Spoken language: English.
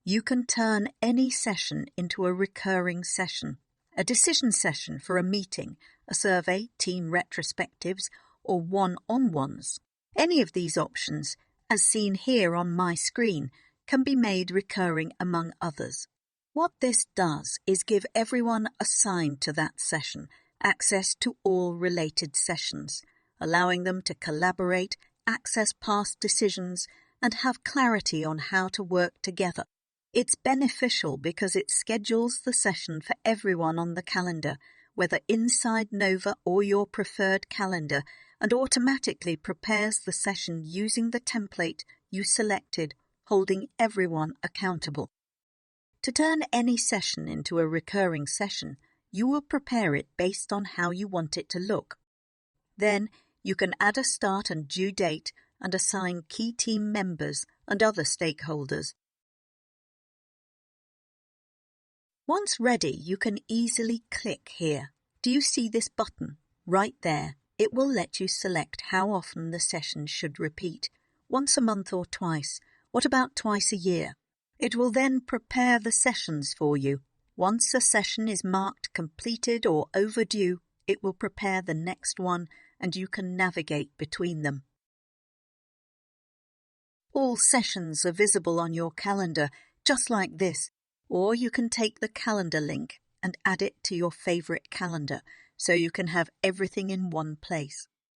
You can turn any session into a recurring session, a decision session for a meeting, a survey, team retrospectives, or one-on-ones. Any of these options, as seen here on my screen, can be made recurring among others. What this does is give everyone assigned to that session access to all related sessions, allowing them to collaborate, access past decisions, and have clarity on how to work together. It's beneficial because it schedules the session for everyone on the calendar, whether inside Nova or your preferred calendar, and automatically prepares the session using the template you selected, holding everyone accountable. To turn any session into a recurring session, you will prepare it based on how you want it to look. Then you can add a start and due date and assign key team members and other stakeholders. Once ready, you can easily click here. Do you see this button? Right there. It will let you select how often the session should repeat. Once a month or twice. What about twice a year? It will then prepare the sessions for you. Once a session is marked completed or overdue, it will prepare the next one and you can navigate between them. All sessions are visible on your calendar, just like this, or you can take the calendar link and add it to your favorite calendar so you can have everything in one place.